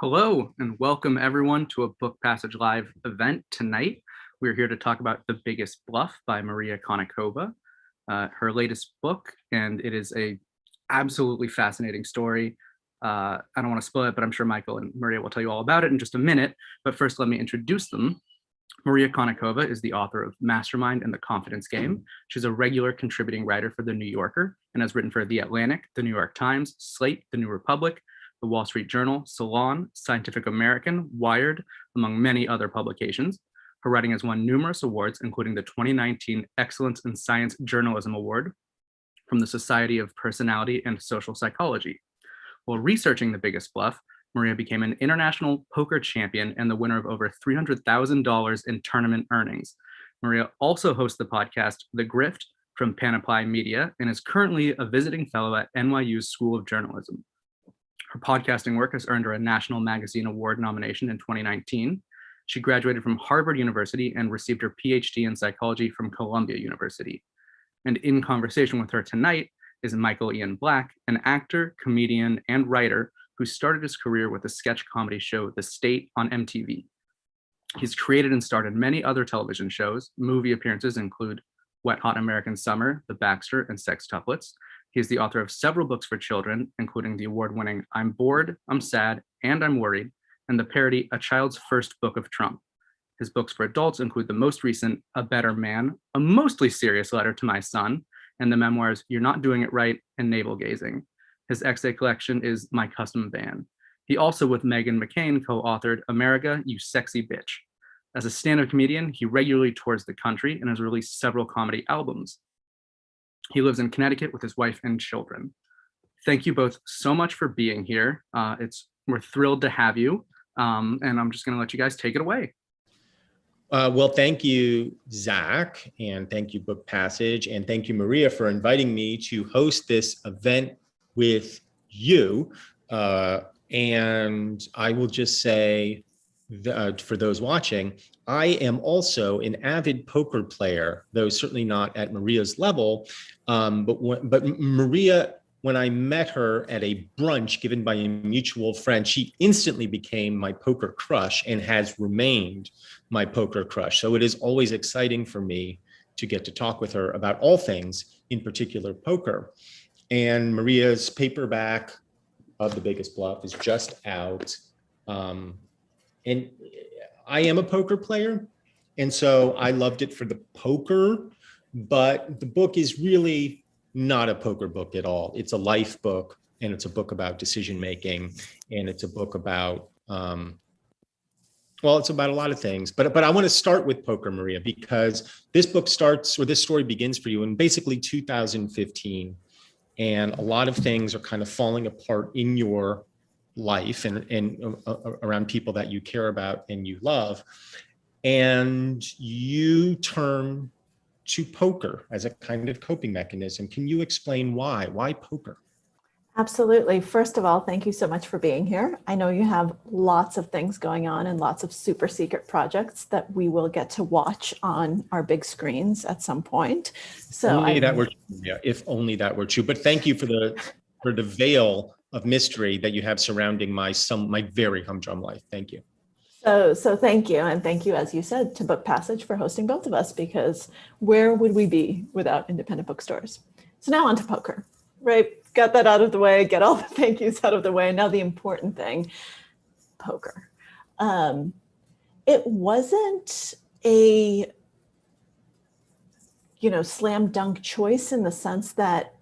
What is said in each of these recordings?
Hello and welcome everyone to a Book Passage Live event tonight. We're here to talk about The Biggest Bluff by Maria Konnikova, her latest book, and it is a absolutely fascinating story. I don't want to spoil it, but I'm sure Michael and Maria will tell you all about it in just a minute. But first, let me introduce them. Maria Konnikova is the author of Mastermind and the Confidence Game. She's a regular contributing writer for The New Yorker and has written for The Atlantic, The New York Times, Slate, The New Republic, The Wall Street Journal, Salon, Scientific American, Wired, among many other publications. Her writing has won numerous awards, including the 2019 Excellence in Science Journalism Award from the Society of Personality and Social Psychology. While researching The Biggest Bluff, Maria became an international poker champion and the winner of over $300,000 in tournament earnings. Maria also hosts the podcast The Grift from Panoply Media and is currently a visiting fellow at NYU's School of Journalism. Her podcasting work has earned her a National Magazine Award nomination in 2019. She graduated from Harvard University and received her PhD in psychology from Columbia University. And in conversation with her tonight is Michael Ian Black, an actor, comedian, and writer who started his career with the sketch comedy show The State on MTV. He's created and starred in many other television shows. Movie appearances include Wet Hot American Summer, The Baxter, and Sextuplets. He is the author of several books for children, including the award-winning I'm Bored, I'm Sad, and I'm Worried, and the parody A Child's First Book of Trump. His books for adults include the most recent A Better Man, a mostly serious letter to my son, and the memoirs You're Not Doing It Right and Navel Gazing. His essay collection is My Custom Van. He also, with Meghan McCain, co-authored America, You Sexy Bitch. As a stand-up comedian, he regularly tours the country and has released several comedy albums. He lives in Connecticut with his wife and children. Thank you both so much for being here. We're thrilled to have you, and I'm just going to let you guys take it away. Well, thank you, Zach, and thank you, Book Passage, and thank you, Maria, for inviting me to host this event with you. And I will just say, for those watching, I am also an avid poker player, though certainly not at Maria's level. But Maria, when I met her at a brunch given by a mutual friend, she instantly became my poker crush and has remained my poker crush. So it is always exciting for me to get to talk with her about all things, in particular poker. And Maria's paperback of The Biggest Bluff is just out. And I am a poker player, and so I loved it for the poker, but the book is really not a poker book at all. It's a life book, and it's a book about decision making, and it's a book about, well, it's about a lot of things. But I want to start with poker, Maria, because this book starts, or this story begins for you in basically 2015, and a lot of things are kind of falling apart in your life and around people that you care about and you love, and you turn to poker as a kind of coping mechanism. Can you explain why poker? Absolutely. First of all, thank you so much for being here. I know you have lots of things going on and lots of super secret projects that we will get to watch on our big screens at some point. So if only that were true. But thank you for the veil of mystery that you have surrounding my very humdrum life. Thank you. So thank you. And thank you, as you said, to Book Passage for hosting both of us, because where would we be without independent bookstores? So now on to poker, right? Got that out of the way, get all the thank yous out of the way. Now the important thing, poker. It wasn't a, slam dunk choice in the sense that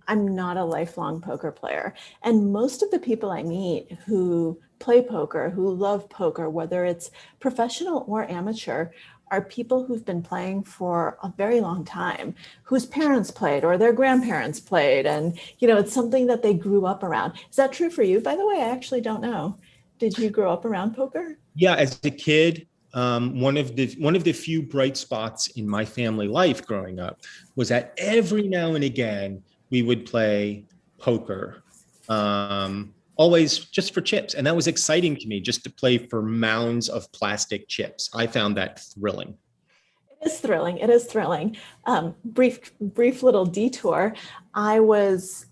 I'm not a lifelong poker player. And most of the people I meet who play poker, who love poker, whether it's professional or amateur, are people who've been playing for a very long time, whose parents played or their grandparents played. And, it's something that they grew up around. Is that true for you? By the way, I actually don't know. Did you grow up around poker? Yeah, as a kid, one of the few bright spots in my family life growing up was that every now and again, we would play poker, always just for chips. And that was exciting to me, just to play for mounds of plastic chips. I found that thrilling. It is thrilling. It is thrilling. Brief little detour. I was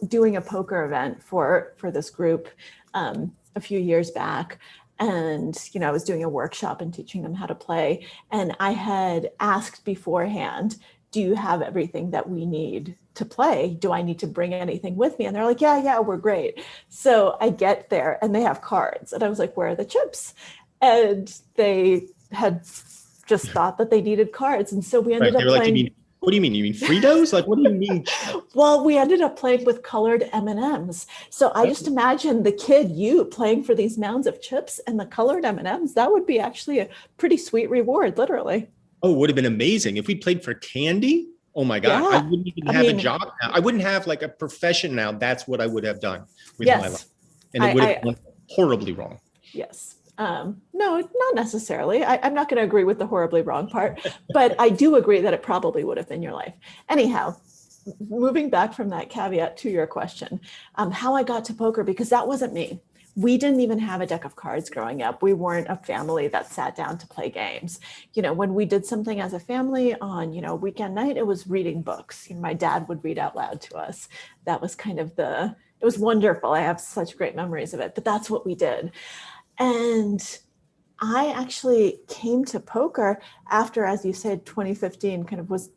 doing a poker event for this group a few years back, and I was doing a workshop and teaching them how to play, and I had asked beforehand, do you have everything that we need to play? Do I need to bring anything with me? And they're like, yeah, we're great. So I get there and they have cards, and I was like, where are the chips? And they had just thought that they needed cards, and so we ended up playing. What do you mean? You mean Fritos? Like, what do you mean? Well, we ended up playing with colored M&Ms. So I just imagine the kid, you playing for these mounds of chips and the colored M&Ms. That would be actually a pretty sweet reward, literally. Oh, it would have been amazing. If we played for candy, oh my God, Yeah. I wouldn't even have a job now. I wouldn't have like a profession now. That's what I would have done with my life. And it would have gone horribly wrong. Yes. No, not necessarily. I'm not going to agree with the horribly wrong part, but I do agree that it probably would have been your life. Anyhow, moving back from that caveat to your question, how I got to poker, because that wasn't me. We didn't even have a deck of cards growing up. We weren't a family that sat down to play games. When we did something as a family on, weekend night, it was reading books. My dad would read out loud to us. That was kind of it was wonderful. I have such great memories of it, but that's what we did. And I actually came to poker after, as you said, 2015 kind of was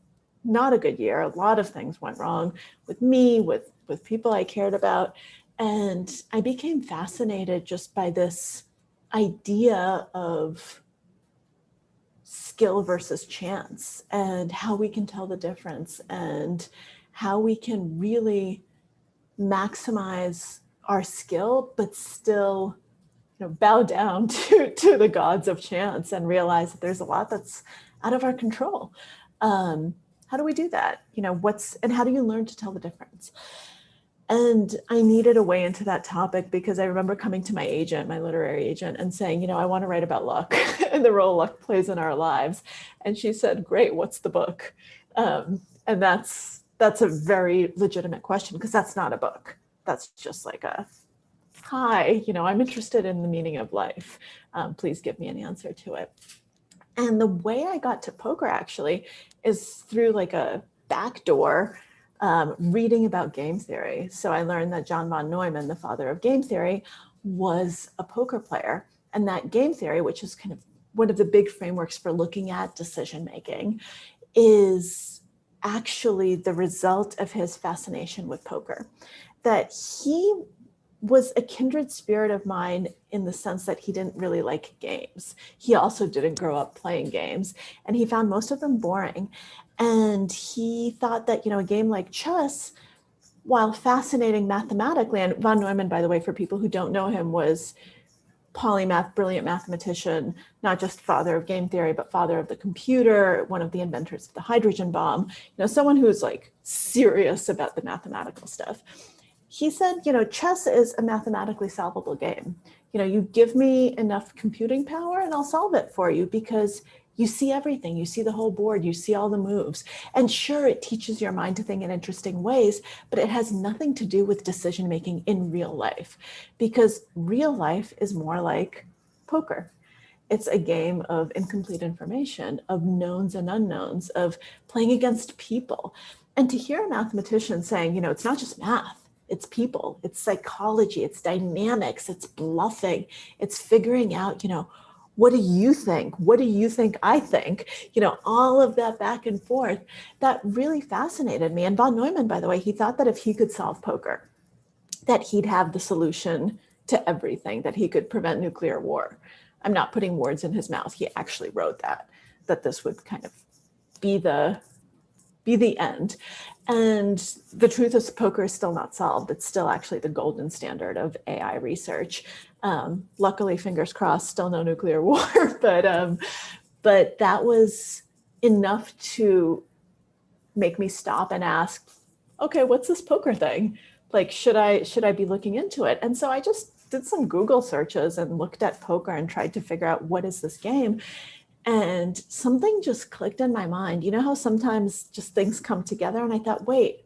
not a good year. A lot of things went wrong with me, with people I cared about. And I became fascinated just by this idea of skill versus chance, and how we can tell the difference, and how we can really maximize our skill, but still bow down to the gods of chance and realize that there's a lot that's out of our control. How do we do that? And how do you learn to tell the difference? And I needed a way into that topic, because I remember coming to my agent, my literary agent, and saying, I want to write about luck and the role luck plays in our lives. And she said, great, what's the book? And that's a very legitimate question, because that's not a book. That's just like hi, I'm interested in the meaning of life. Please give me an answer to it. And the way I got to poker actually is through like a back door, reading about game theory. So I learned that John von Neumann, the father of game theory, was a poker player. And that game theory, which is kind of one of the big frameworks for looking at decision-making, is actually the result of his fascination with poker. That he was a kindred spirit of mine in the sense that he didn't really like games. He also didn't grow up playing games, and he found most of them boring. And he thought that, a game like chess, while fascinating mathematically, and von Neumann, by the way, for people who don't know him, was polymath, brilliant mathematician, not just father of game theory, but father of the computer, one of the inventors of the hydrogen bomb, someone who's like serious about the mathematical stuff. He said, chess is a mathematically solvable game. You give me enough computing power and I'll solve it for you, because you see everything. You see the whole board. You see all the moves. And sure, it teaches your mind to think in interesting ways, but it has nothing to do with decision-making in real life, because real life is more like poker. It's a game of incomplete information, of knowns and unknowns, of playing against people. And to hear a mathematician saying, it's not just math, it's people, it's psychology, it's dynamics, it's bluffing, it's figuring out, what do you think? What do you think I think? All of that back and forth, that really fascinated me. And von Neumann, by the way, he thought that if he could solve poker, that he'd have the solution to everything, that he could prevent nuclear war. I'm not putting words in his mouth. He actually wrote that this would kind of be the end. And the truth is, poker is still not solved. It's still actually the golden standard of AI research. Luckily, fingers crossed, still no nuclear war, but that was enough to make me stop and ask, okay, what's this poker thing? Like, should I be looking into it? And so I just did some Google searches and looked at poker and tried to figure out, what is this game? And something just clicked in my mind. You know how sometimes just things come together, and I thought, wait,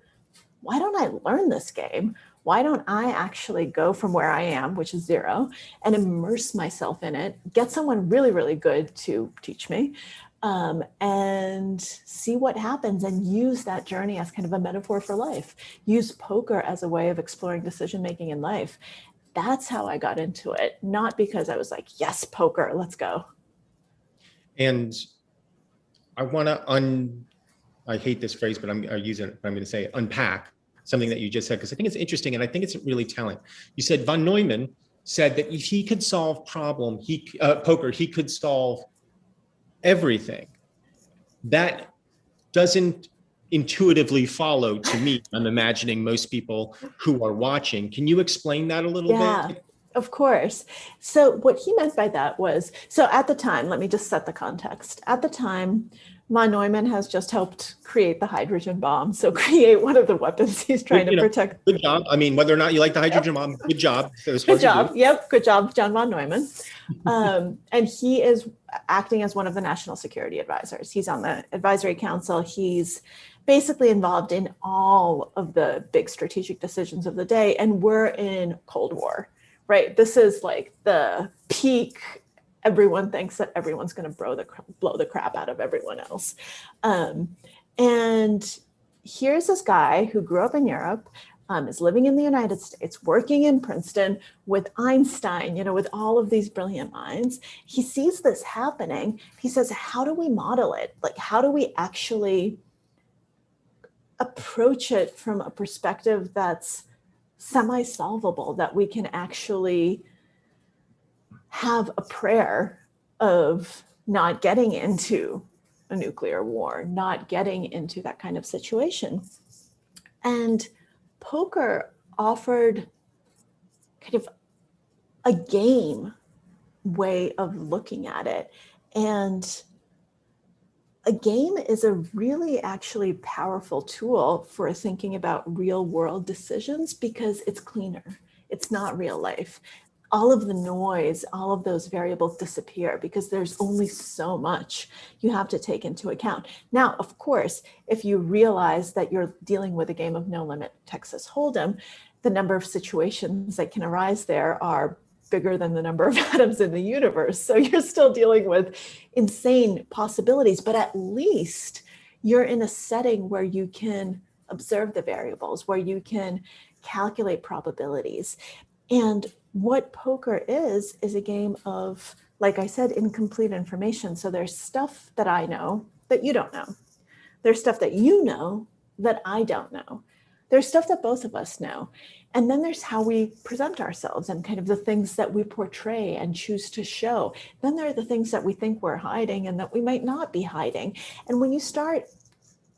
why don't I learn this game? Why don't I actually go from where I am, which is 0, and immerse myself in it, get someone really, really good to teach me, and see what happens, and use that journey as kind of a metaphor for life. Use poker as a way of exploring decision-making in life. That's how I got into it, not because I was like, yes, poker, let's go. And I want to I hate this phrase, but I'm going to say unpack something that you just said, because I think it's interesting and I think it's really telling. You said von Neumann said that if he could solve poker, he could solve everything. That doesn't intuitively follow to me. I'm imagining most people who are watching. Can you explain that a little bit? Of course. So what he meant by that was, so at the time, let me just set the context. At the time, von Neumann has just helped create the hydrogen bomb. So create one of the weapons he's trying to protect. Good job. I mean, whether or not you like the hydrogen bomb, good job. Good job. Yep. Good job, John von Neumann. And he is acting as one of the national security advisors. He's on the advisory council. He's basically involved in all of the big strategic decisions of the day. And we're in Cold War, right? This is like the peak. Everyone thinks that everyone's going to blow the crap out of everyone else. And here's this guy who grew up in Europe, is living in the United States, working in Princeton with Einstein, with all of these brilliant minds. He sees this happening. He says, how do we model it? Like, how do we actually approach it from a perspective that's semi-solvable, that we can actually have a prayer of not getting into a nuclear war, not getting into that kind of situation. And poker offered kind of a game way of looking at it. And a game is a really actually powerful tool for thinking about real world decisions because it's cleaner. It's not real life. All of the noise, all of those variables disappear because there's only so much you have to take into account. Now, of course, if you realize that you're dealing with a game of no limit Texas Hold'em, the number of situations that can arise there are bigger than the number of atoms in the universe. So you're still dealing with insane possibilities, but at least you're in a setting where you can observe the variables, where you can calculate probabilities. And what poker is a game of, like I said, incomplete information. So there's stuff that I know that you don't know. There's stuff that you know that I don't know. There's stuff that both of us know. And then there's how we present ourselves and kind of the things that we portray and choose to show. Then there are the things that we think we're hiding and that we might not be hiding. And when you start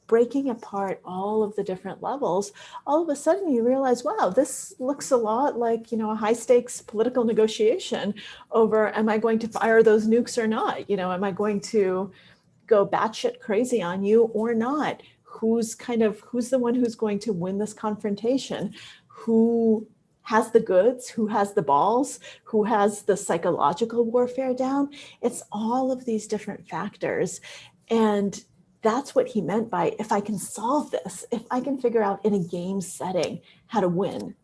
breaking apart all of the different levels, all of a sudden you realize, wow, this looks a lot like, a high stakes political negotiation over, am I going to fire those nukes or not? Am I going to go batshit crazy on you or not? Who's the one who's going to win this confrontation? Who has the goods? Who has the balls? Who has the psychological warfare down? It's all of these different factors. And that's what he meant by, if I can solve this, if I can figure out in a game setting how to win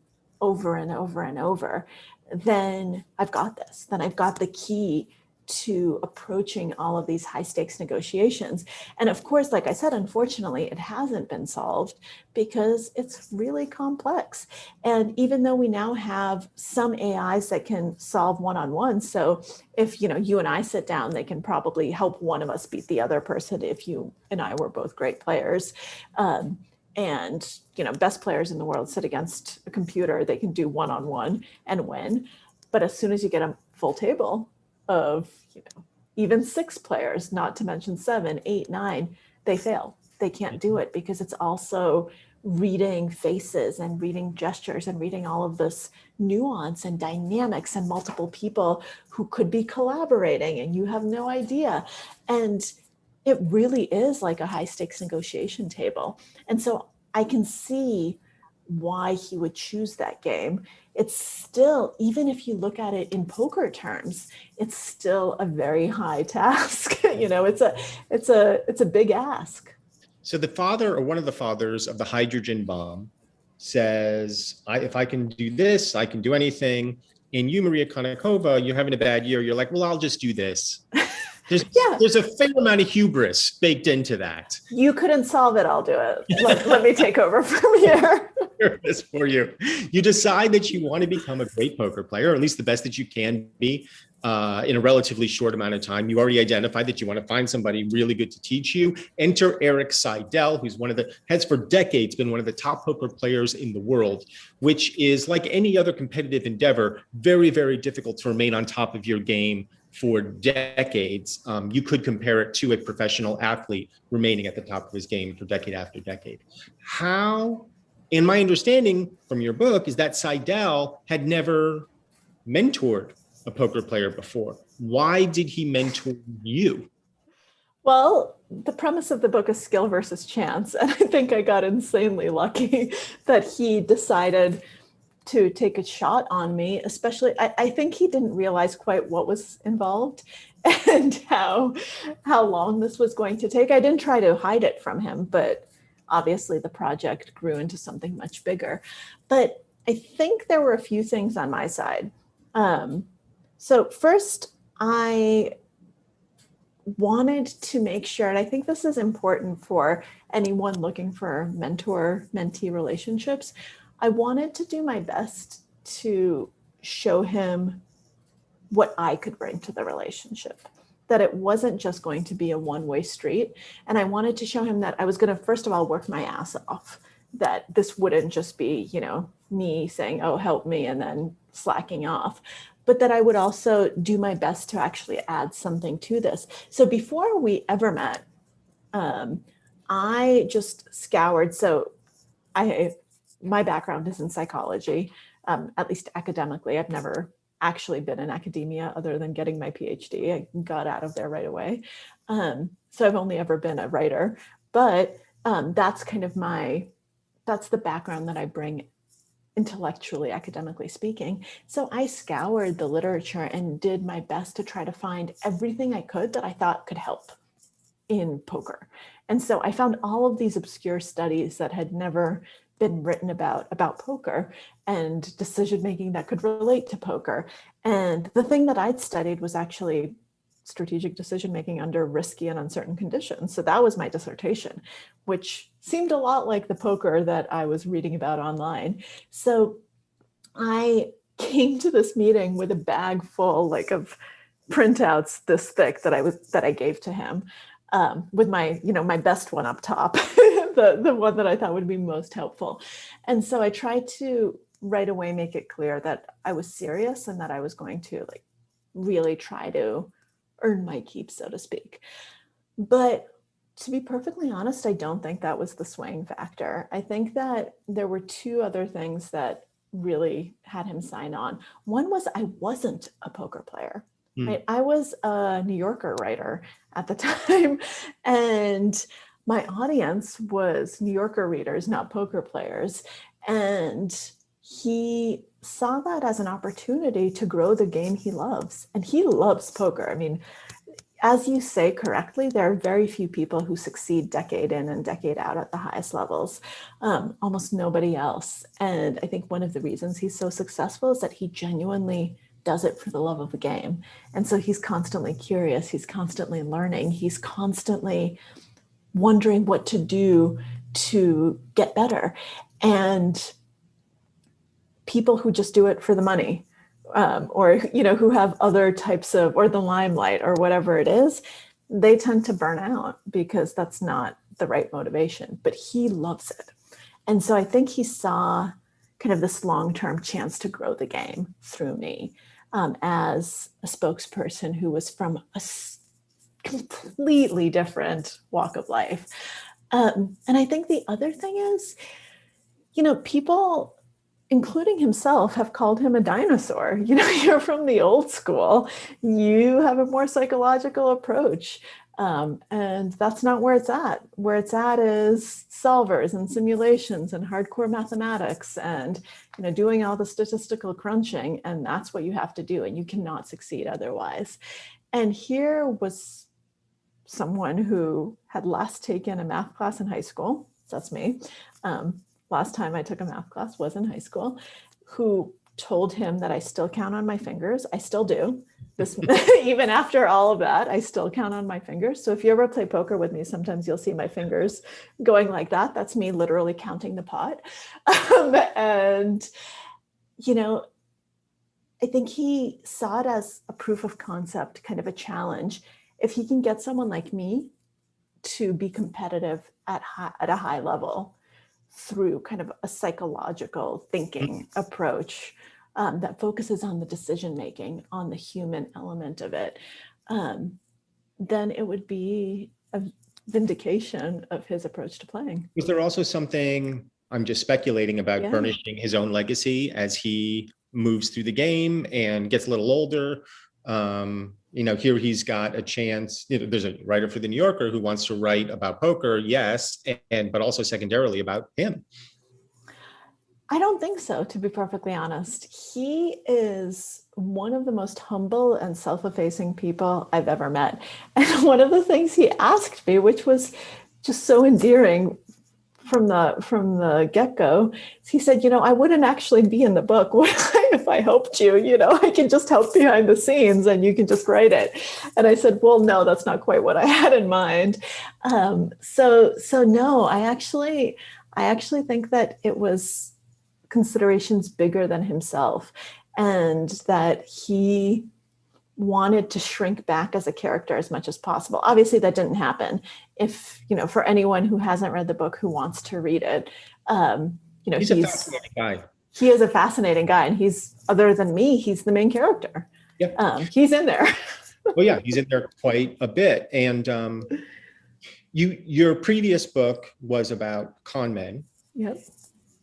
over and over and over, then I've got this. Then I've got the key to approaching all of these high stakes negotiations. And of course, like I said, unfortunately, it hasn't been solved because it's really complex. And even though we now have some AIs that can solve one-on-one, so if you and I sit down, they can probably help one of us beat the other person if you and I were both great players. And best players in the world sit against a computer, they can do one-on-one and win. But as soon as you get a full table of even 6 players, not to mention 7, 8, 9, they fail. They can't do it because it's also reading faces and reading gestures and reading all of this nuance and dynamics and multiple people who could be collaborating and you have no idea. And it really is like a high stakes negotiation table. And so I can see why he would choose that game. It's still, even if you look at it in poker terms, it's still a very high task. It's a big ask. So the father or one of the fathers of the hydrogen bomb says, if I can do this, I can do anything. And you, Maria Konnikova, you're having a bad year. You're like, well, I'll just do this. There's a fair amount of hubris baked into that. You couldn't solve it. I'll do it. Let me take over from here. this for you. You decide that you want to become a great poker player, or at least the best that you can be in a relatively short amount of time. You already identified that you want to find somebody really good to teach you. Enter Erik Seidel, who's has for decades been one of the top poker players in the world, which is, like any other competitive endeavor, very, very difficult to remain on top of your game for decades. You could compare it to a professional athlete remaining at the top of his game for decade after decade. How, in my understanding from your book, is that Seidel had never mentored a poker player before. Why did he mentor you? Well, the premise of the book is skill versus chance. And I think I got insanely lucky that he decided to take a shot on me, especially, I think he didn't realize quite what was involved and how long this was going to take. I didn't try to hide it from him, but obviously the project grew into something much bigger. But I think there were a few things on my side. So first, I wanted to make sure, and I think this is important for anyone looking for mentor-mentee relationships, I wanted to do my best to show him what I could bring to the relationship, that it wasn't just going to be a one-way street. And I wanted to show him that I was going to, first of all, work my ass off, that this wouldn't just be, me saying, oh, help me, and then slacking off, but that I would also do my best to actually add something to this. So before we ever met, I just scoured. So my background is in psychology, at least academically. I've never actually been in academia other than getting my PhD. I got out of there right away. So I've only ever been a writer, but that's kind of that's the background that I bring intellectually, academically speaking. So I scoured the literature and did my best to try to find everything I could that I thought could help in poker. And so I found all of these obscure studies that had never been written about poker and decision-making that could relate to poker. And the thing that I'd studied was actually strategic decision-making under risky and uncertain conditions. So that was my dissertation, which seemed a lot like the poker that I was reading about online. So I came to this meeting with a bag full of printouts this thick that I gave to him, with my my best one up top, the one that I thought would be most helpful. And so I tried to right away make it clear that I was serious and that I was going to really try to earn my keep, so to speak. But to be perfectly honest, I don't think that was the swaying factor. I think that there were two other things that really had him sign on. One was I wasn't a poker player. Right? I was a New Yorker writer at the time, and my audience was New Yorker readers, not poker players. And he saw that as an opportunity to grow the game he loves. And he loves poker. I mean, as you say correctly, there are very few people who succeed decade in and decade out at the highest levels, almost nobody else. And I think one of the reasons he's so successful is that he genuinely does it for the love of the game. And so he's constantly curious, he's constantly learning, he's constantly wondering what to do to get better. And people who just do it for the money, or who have other types of, or the limelight or whatever it is, they tend to burn out because that's not the right motivation. But he loves it. And so I think he saw kind of this long-term chance to grow the game through me, as a spokesperson who was from a completely different walk of life. And I think the other thing is, people, including himself, have called him a dinosaur. You're from the old school. You have a more psychological approach. And that's not where it's at. Where it's at is solvers and simulations and hardcore mathematics and doing all the statistical crunching. And that's what you have to do. And you cannot succeed otherwise. And here was someone who had last taken a math class in high school. That's me. Last time I took a math class was in high school, who told him that I still count on my fingers. I still do. This, even after all of that, I still count on my fingers. So if you ever play poker with me, sometimes you'll see my fingers going like that. That's me literally counting the pot. And, you know, I think he saw it as a proof of concept, kind of a challenge. If he can get someone like me to be competitive at a high level through kind of a psychological thinking approach that focuses on the decision making, on the human element of it, then it would be a vindication of his approach to playing. Was there also something, I'm just speculating, about Yeah. burnishing his own legacy as he moves through the game and gets a little older? You know, here he's got a chance, you know, there's a writer for the New Yorker who wants to write about poker, yes, but also secondarily about him. I don't think so, to be perfectly honest. He is one of the most humble and self-effacing people I've ever met. And one of the things he asked me, which was just so endearing from the get-go, he said, you know, I wouldn't actually be in the book, would I, if I helped you? You know, I can just help behind the scenes and you can just write it. And I said, well, no, that's not quite what I had in mind. So no, I actually think that it was considerations bigger than himself, and that he wanted to shrink back as a character as much as possible. Obviously that didn't happen. If, you know, for anyone who hasn't read the book, who wants to read it, you know, He's a fascinating guy. He is a fascinating guy, and he's, other than me, he's the main character. Yeah. He's in there. Well, yeah, he's in there quite a bit. And your previous book was about con men. Yep.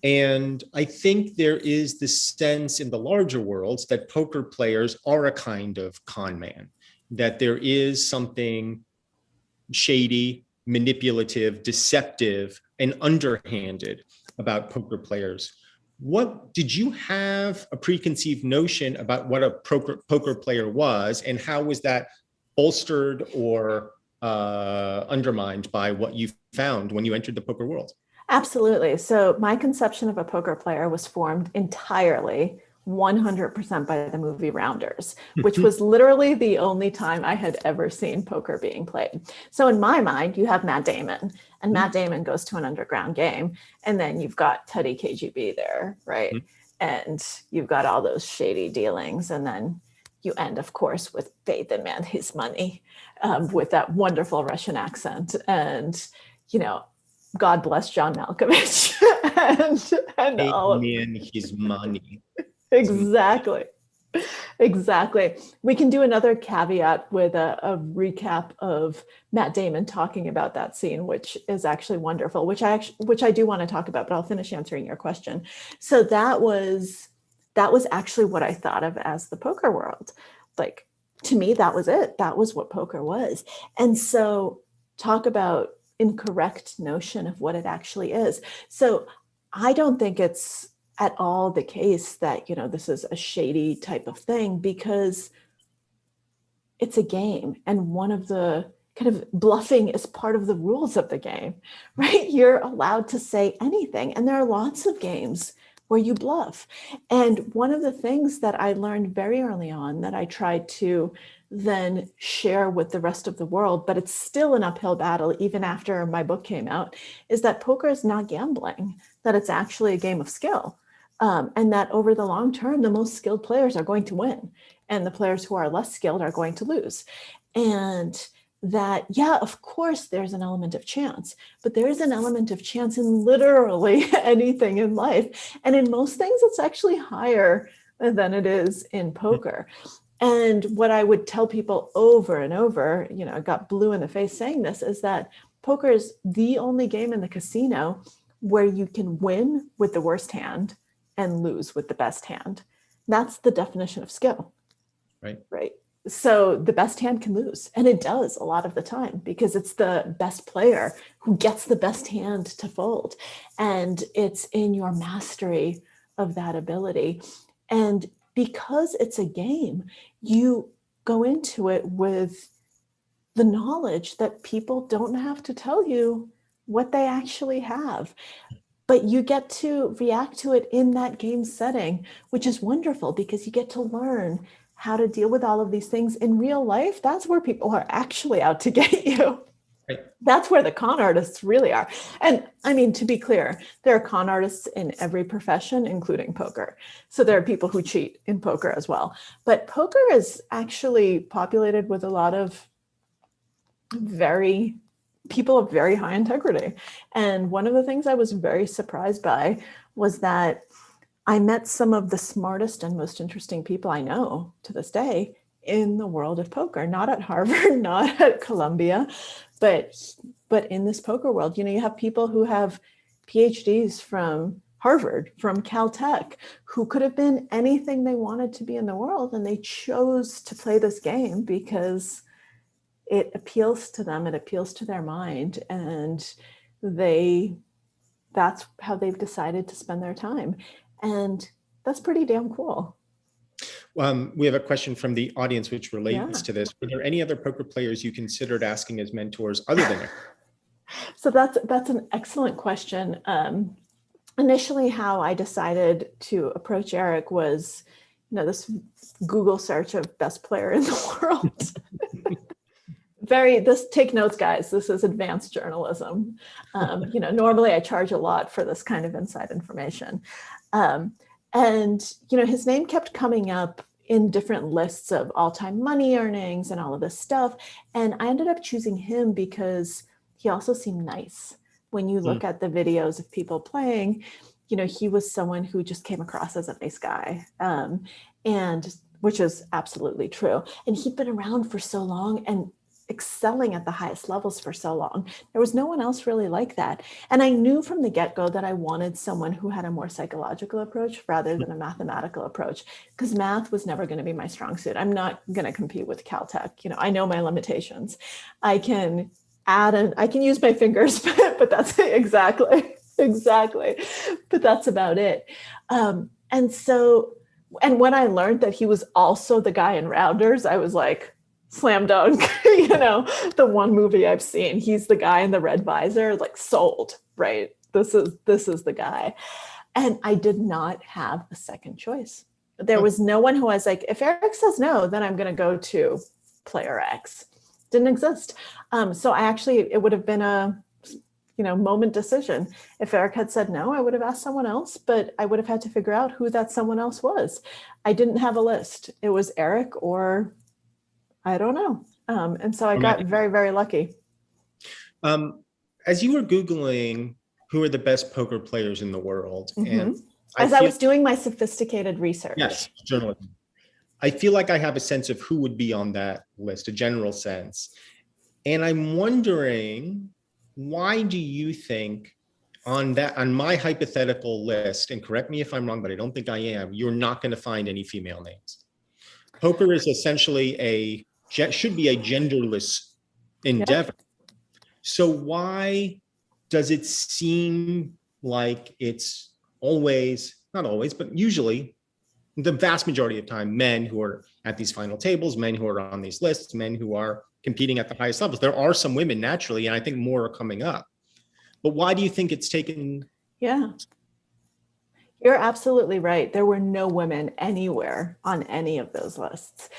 And I think there is this sense in the larger worlds that poker players are a kind of con man, that there is something shady, manipulative, deceptive, and underhanded about poker players. What did you have a preconceived notion about what a poker player was, and how was that bolstered or undermined by what you found when you entered the poker world? Absolutely. So my conception of a poker player was formed entirely 100% by the movie Rounders, which was literally the only time I had ever seen poker being played. So in my mind, you have Matt Damon, and Matt Damon goes to an underground game, and then you've got Teddy KGB there, right? And you've got all those shady dealings, and then you end, of course, with Faith and Man His Money, with that wonderful Russian accent, and, you know, God bless John Malkovich and all of his money. Exactly. We can do another caveat with a recap of Matt Damon talking about that scene, which is actually wonderful, which I do want to talk about, but I'll finish answering your question. So that was actually what I thought of as the poker world. Like, to me, that was it. That was what poker was. And so talk about incorrect notion of what it actually is. So I don't think it's at all the case that, you know, this is a shady type of thing, because it's a game, and one of the kind of bluffing is part of the rules of the game, right? You're allowed to say anything, and there are lots of games where you bluff. And one of the things that I learned very early on, that I tried to then share with the rest of the world, but it's still an uphill battle even after my book came out, is that poker is not gambling, that it's actually a game of skill. And that over the long term, the most skilled players are going to win, and the players who are less skilled are going to lose. And that, yeah, of course, there's an element of chance, but there is an element of chance in literally anything in life. And in most things, it's actually higher than it is in poker. And what I would tell people over and over, you know, I got blue in the face saying this, is that poker is the only game in the casino where you can win with the worst hand and lose with the best hand. That's the definition of skill. Right. So the best hand can lose, and it does a lot of the time, because it's the best player who gets the best hand to fold. And it's in your mastery of that ability. And because it's a game, you go into it with the knowledge that people don't have to tell you what they actually have. but you get to react to it in that game setting, which is wonderful because you get to learn how to deal with all of these things in real life. That's where people are actually out to get you. Right. That's where the con artists really are. And I mean, to be clear, there are con artists in every profession, including poker. So there are people who cheat in poker as well. But poker is actually populated with a lot of people of very high integrity. And one of the things I was very surprised by was that I met some of the smartest and most interesting people I know to this day in the world of poker, not at Harvard, not at Columbia, but in this poker world. You have people who have PhDs from Harvard, from Caltech, who could have been anything they wanted to be in the world, and they chose to play this game because it appeals to them, it appeals to their mind, and that's how they've decided to spend their time. And that's pretty damn cool. We have a question from the audience which relates to this. Were there any other poker players you considered asking as mentors other than Erik? So that's an excellent question. Initially, how I decided to approach Erik was, this Google search of best player in the world. Take notes, guys. This is advanced journalism. Normally I charge a lot for this kind of inside information. And his name kept coming up in different lists of all-time money earnings and all of this stuff. And I ended up choosing him because he also seemed nice. When you look at the videos of people playing, he was someone who just came across as a nice guy. And which is absolutely true. And he'd been around for so long and excelling at the highest levels for so long. There was no one else really like that. And I knew from the get-go that I wanted someone who had a more psychological approach rather than a mathematical approach, because math was never going to be my strong suit. I'm not going to compete with Caltech. I know my limitations. I can I can use my fingers, but that's exactly. But that's about it. And when I learned that he was also the guy in Rounders, I was like, slam dunk, the one movie I've seen, he's the guy in the red visor, like sold, right? This is the guy. And I did not have a second choice. There was no one who was like, if Erik says no, then I'm going to go to player X. Didn't exist. So it would have been a, moment decision. If Erik had said no, I would have asked someone else, but I would have had to figure out who that someone else was. I didn't have a list. It was Erik or I don't know. And so I got very, very lucky. As you were Googling who are the best poker players in the world, and I was doing my sophisticated research. Yes, journalism. I feel like I have a sense of who would be on that list, a general sense. And I'm wondering, why do you think on my hypothetical list, and correct me if I'm wrong, but I don't think I am, you're not going to find any female names. Poker is essentially should be a genderless endeavor. Yep. So why does it seem like it's always, not always, but usually the vast majority of time, men who are at these final tables, men who are on these lists, men who are competing at the highest levels? There are some women naturally, and I think more are coming up. But why do you think it's taken? Yeah. You're absolutely right. There were no women anywhere on any of those lists.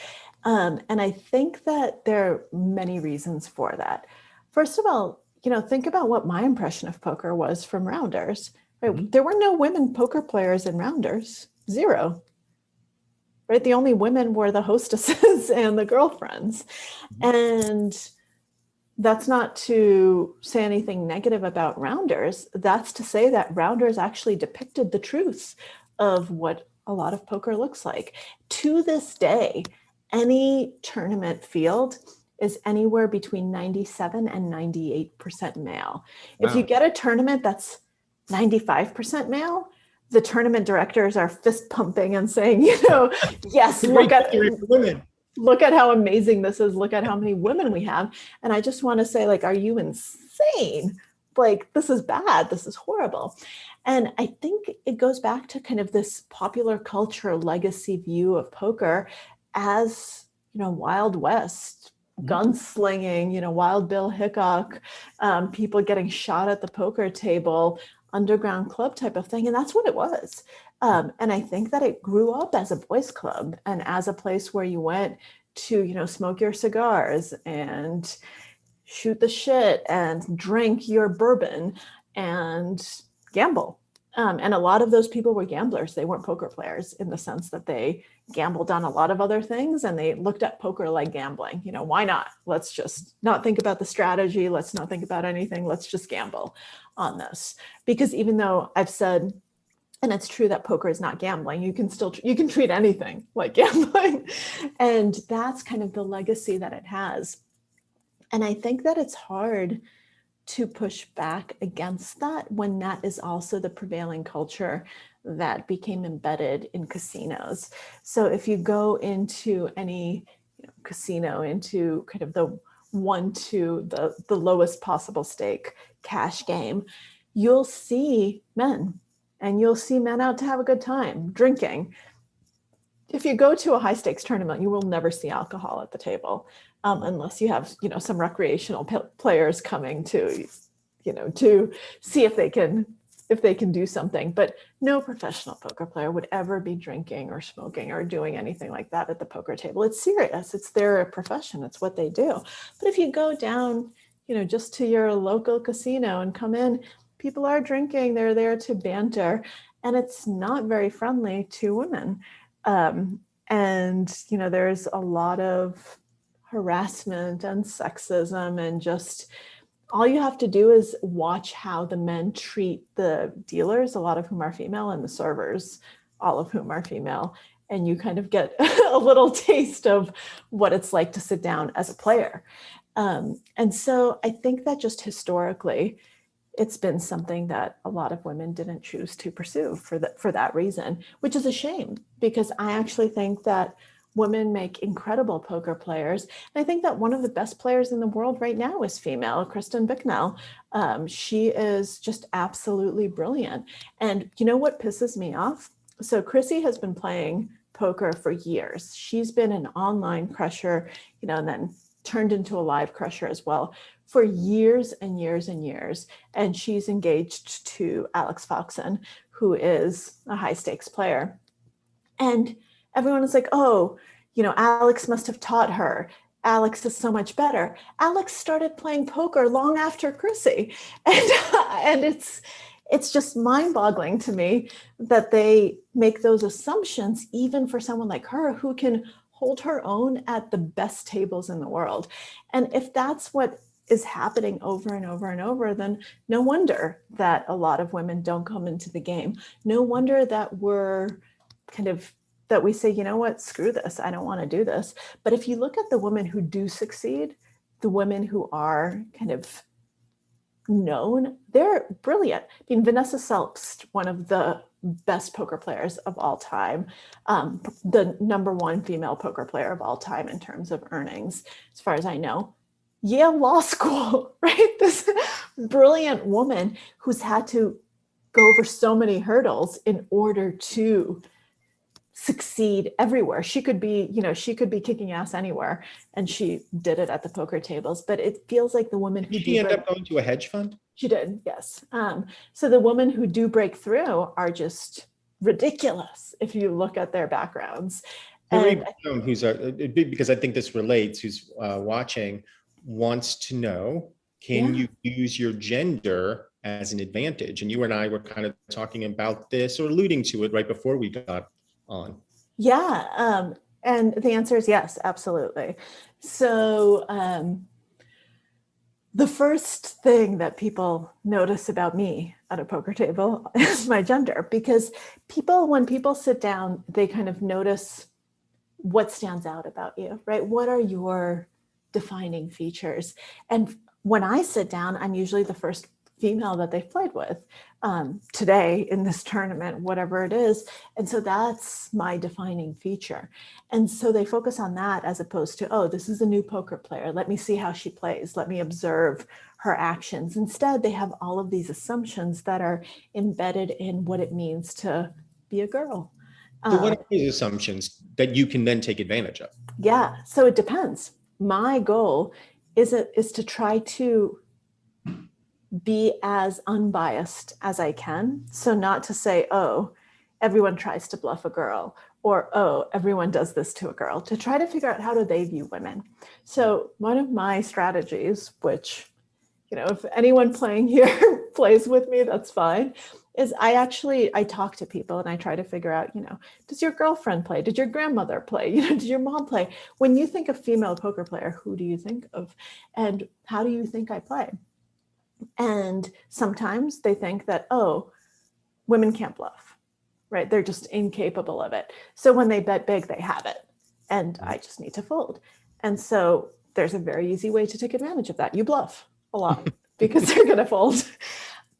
And I think that there are many reasons for that. First of all, think about what my impression of poker was from Rounders. Right? Mm-hmm. There were no women poker players in Rounders, zero. Right? The only women were the hostesses and the girlfriends. Mm-hmm. And that's not to say anything negative about Rounders. That's to say that Rounders actually depicted the truth of what a lot of poker looks like. To this day, any tournament field is anywhere between 97 and 98% male. Wow. If you get a tournament that's 95% male, the tournament directors are fist pumping and saying, yes, look at how amazing this is. Look at how many women we have. And I just want to say, are you insane? This is bad. This is horrible. And I think it goes back to kind of this popular culture legacy view of poker as, Wild West, gunslinging, Wild Bill Hickok, people getting shot at the poker table. underground club type of thing. And that's what it was. And I think that it grew up as a boys club and as a place where you went to, smoke your cigars and shoot the shit and drink your bourbon and gamble. And a lot of those people were gamblers. They weren't poker players in the sense that they gambled on a lot of other things and they looked at poker like gambling. Why not? Let's just not think about the strategy. Let's not think about anything. Let's just gamble on this. Because even though I've said, and it's true that poker is not gambling, you can treat anything like gambling. And that's kind of the legacy that it has. And I think that it's hard to push back against that when that is also the prevailing culture that became embedded in casinos. So if you go into any casino, into kind of the 1 to the lowest possible stake cash game, you'll see men, and you'll see men out to have a good time drinking. If you go to a high stakes tournament, you will never see alcohol at the table, unless you have, some recreational players coming to see if they can do something. But no professional poker player would ever be drinking or smoking or doing anything like that at the poker table. It's serious. It's their profession. It's what they do. But if you go down, just to your local casino and come in, people are drinking. They're there to banter, and it's not very friendly to women. And there's a lot of harassment and sexism, and just all you have to do is watch how the men treat the dealers, a lot of whom are female, and the servers, all of whom are female. And you kind of get a little taste of what it's like to sit down as a player. And so I think that just historically, it's been something that a lot of women didn't choose to pursue for that reason, which is a shame, because I actually think that women make incredible poker players. And I think that one of the best players in the world right now is female, Kristen Bicknell. She is just absolutely brilliant. And you know what pisses me off? So Chrissy has been playing poker for years. She's been an online crusher, and then turned into a live crusher as well for years and years and years. And she's engaged to Alex Foxen, who is a high stakes player. And everyone is like, oh, Alex must have taught her. Alex is so much better. Alex started playing poker long after Chrissy. And it's just mind-boggling to me that they make those assumptions, even for someone like her who can hold her own at the best tables in the world. And if that's what is happening over and over and over, then no wonder that a lot of women don't come into the game. No wonder that that we say, you know what, screw this, I don't want to do this. But if you look at the women who do succeed, the women who are kind of known, they're brilliant. I mean, Vanessa Selbst, one of the best poker players of all time, the #1 female poker player of all time in terms of earnings, as far as I know. Yale Law School, right? This brilliant woman who's had to go over so many hurdles in order to succeed everywhere. She could be kicking ass anywhere, and she did it at the poker tables. But it feels like the women who did she end up going to a hedge fund? She did, yes. So the women who do break through are just ridiculous if you look at their backgrounds. And because I think this relates, who's watching, wants to know, can you use your gender as an advantage? And you and I were kind of talking about this or alluding to it right before we got on. Yeah, and the answer is yes, absolutely. So the first thing that people notice about me at a poker table is my gender, because when people sit down, they kind of notice what stands out about you, right? What are your defining features? And when I sit down, I'm usually the first female that they've played with today in this tournament, whatever it is. And so that's my defining feature. And so they focus on that as opposed to, oh, this is a new poker player. Let me see how she plays. Let me observe her actions. Instead, they have all of these assumptions that are embedded in what it means to be a girl. So what are these assumptions that you can then take advantage of? Yeah, so it depends. My goal is to try to be as unbiased as I can. So not to say, oh, everyone tries to bluff a girl, or, oh, everyone does this to a girl, to try to figure out how do they view women. So one of my strategies, which, if anyone playing here plays with me, that's fine, is I talk to people and I try to figure out, does your girlfriend play? Did your grandmother play? Did your mom play? When you think of female poker player, who do you think of? And how do you think I play? And sometimes they think that, oh, women can't bluff, right? They're just incapable of it. So when they bet big, they have it. And I just need to fold. And so there's a very easy way to take advantage of that. You bluff a lot because they're going to fold.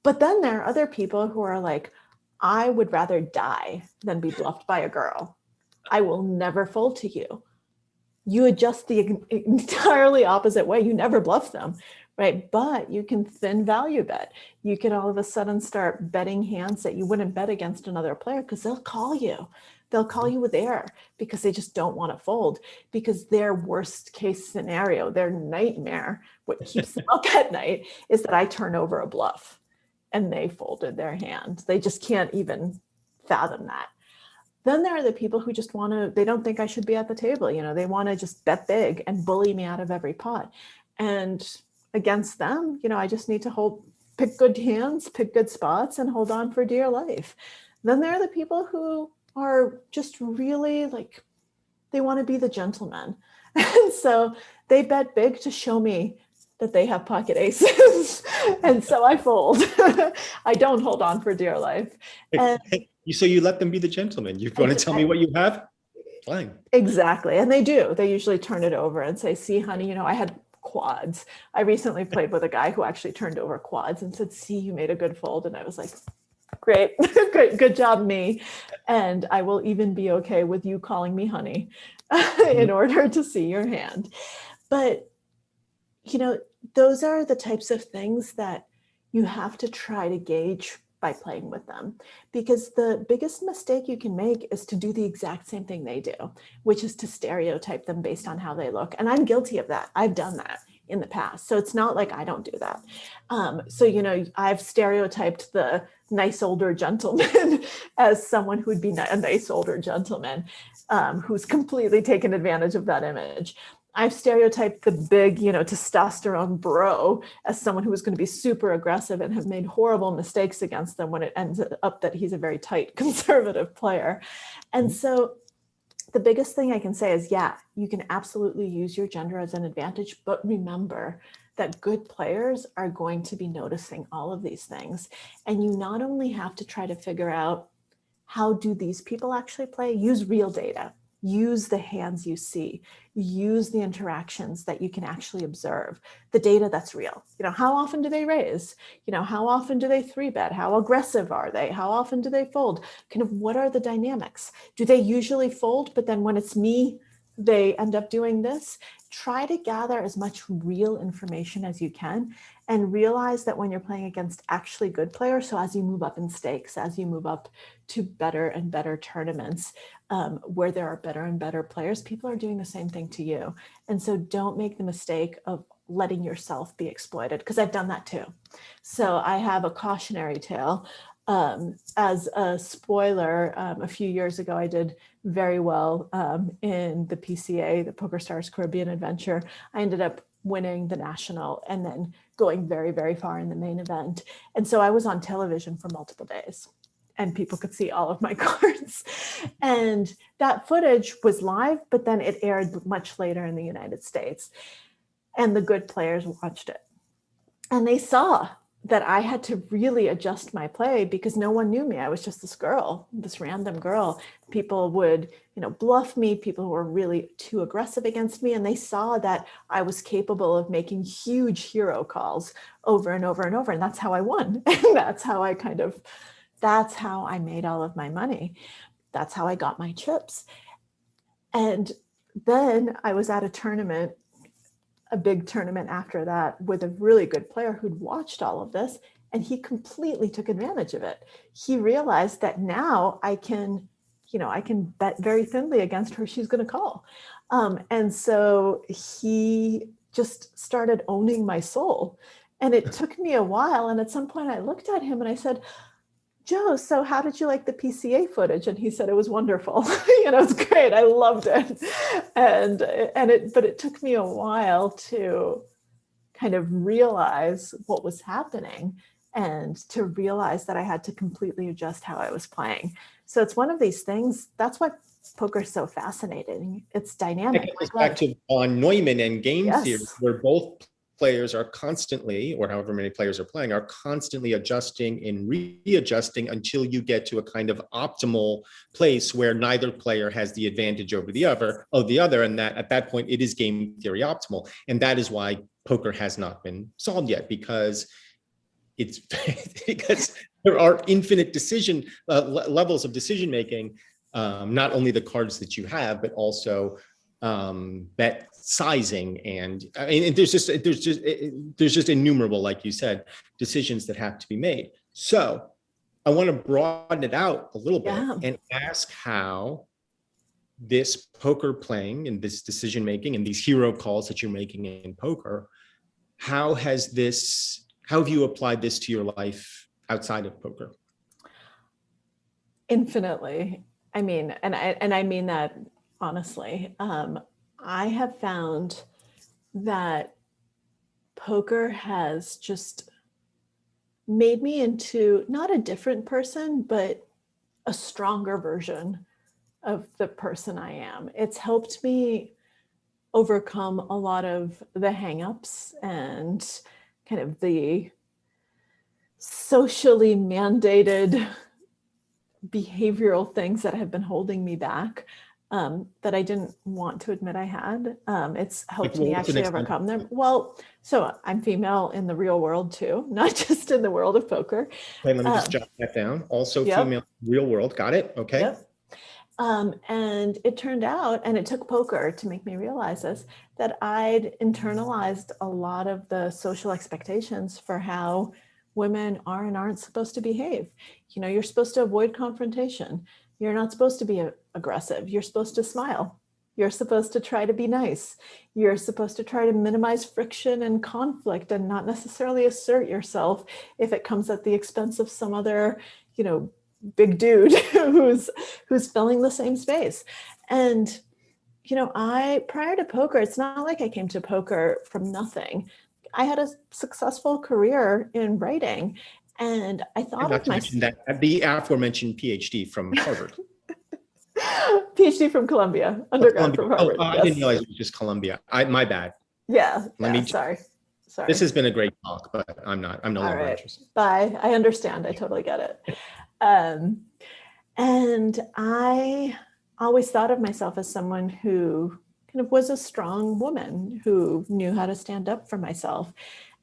But then there are other people who are like, I would rather die than be bluffed by a girl. I will never fold to you. You adjust the entirely opposite way. You never bluff them, right? But you can thin value bet. You can all of a sudden start betting hands that you wouldn't bet against another player because they'll call you. They'll call you with air because they just don't want to fold, because their worst case scenario, their nightmare, what keeps them up at night is that I turn over a bluff and they folded their hand. They just can't even fathom that. Then there are the people who just they don't think I should be at the table. They want to just bet big and bully me out of every pot. And against them, I just need to pick good hands, pick good spots, and hold on for dear life. Then there are the people who are just really they want to be the gentleman. And so they bet big to show me that they have pocket aces. And so I fold. I don't hold on for dear life. And so you let them be the gentleman. You want to tell me what you have? Fine. Exactly. And they do. They usually turn it over and say, see, honey, I had quads. I recently played with a guy who actually turned over quads and said, see, you made a good fold. And I was like, great, good job, me. And I will even be okay with you calling me honey in order to see your hand. But, those are the types of things that you have to try to gauge by playing with them, because the biggest mistake you can make is to do the exact same thing they do, which is to stereotype them based on how they look. And I'm guilty of that. I've done that in the past. So it's not like I don't do that. I've stereotyped the nice older gentleman as someone who would be a nice older gentleman who's completely taken advantage of that image. I've stereotyped the big, testosterone bro as someone who was going to be super aggressive and have made horrible mistakes against them when it ends up that he's a very tight conservative player. And so the biggest thing I can say is, yeah, you can absolutely use your gender as an advantage, but remember that good players are going to be noticing all of these things. And you not only have to try to figure out how do these people actually play, use real data. Use the hands you see, use the interactions that you can actually observe, the data that's real. How often do they raise? How often do they 3-bet? How aggressive are they? How often do they fold? Kind of what are the dynamics? Do they usually fold, but then when it's me, they end up doing this? Try to gather as much real information as you can and realize that when you're playing against actually good players, so as you move up in stakes, as you move up to better and better tournaments, where there are better and better players, people are doing the same thing to you. And so don't make the mistake of letting yourself be exploited, because I've done that too. So I have a cautionary tale. As a spoiler, a few years ago, I did very well in the PCA, the PokerStars Caribbean Adventure. I ended up winning the national and then going very, very far in the main event. And so I was on television for multiple days and people could see all of my cards. And that footage was live, but then it aired much later in the United States. And the good players watched it. And they saw that I had to really adjust my play because no one knew me. I was just this girl, this random girl. People would, bluff me. People were really too aggressive against me. And they saw that I was capable of making huge hero calls over and over and over. And that's how I won. And that's how I made all of my money. That's how I got my chips. And then I was at a tournament, a big tournament after that, with a really good player who'd watched all of this, and he completely took advantage of it. He realized that now I can bet very thinly against her. She's going to call. And so he just started owning my soul. And it took me a while. And at some point I looked at him and I said, Joe, so how did you like the PCA footage? And he said, it was wonderful. It's great. I loved it. But it took me a while to kind of realize what was happening and to realize that I had to completely adjust how I was playing. So it's one of these things. That's why poker is so fascinating. It's dynamic. It goes back to von Neumann and game theory, Yes. where both players are constantly, or however many players are playing, are constantly adjusting and readjusting until you get to a kind of optimal place where neither player has the advantage over the other, and that at that point it is game theory optimal. And that is why poker has not been solved yet, because there are infinite levels of decision making, not only the cards that you have, but also bet sizing, and there's just innumerable, like you said, decisions that have to be made. So I want to broaden it out a little bit and ask how this poker playing and this decision making and these hero calls that you're making in poker, how have you applied this to your life outside of poker? Infinitely. I mean, and I mean that honestly. I have found that poker has just made me into not a different person, but a stronger version of the person I am. It's helped me overcome a lot of the hangups and kind of the socially mandated behavioral things that have been holding me back, that I didn't want to admit I had. It's helped me actually overcome them. Well, so I'm female in the real world too, not just in the world of poker. Okay, let me just jot that down. Also female, real world. Got it. Okay. Yep. And it turned out, and it took poker to make me realize this, that I'd internalized a lot of the social expectations for how women are and aren't supposed to behave. You're supposed to avoid confrontation. You're not supposed to be aggressive. You're supposed to smile. You're supposed to try to be nice. You're supposed to try to minimize friction and conflict and not necessarily assert yourself if it comes at the expense of some other, big dude who's filling the same space. And, prior to poker, it's not like I came to poker from nothing. I had a successful career in writing, and I thought of myself that the aforementioned PhD from Harvard. PhD from Columbia, undergrad from Harvard. I didn't realize it was just Columbia. My bad. Sorry. This has been a great talk, but I'm no longer interested. Bye. I understand. I totally get it. And I always thought of myself as someone who kind of was a strong woman who knew how to stand up for myself.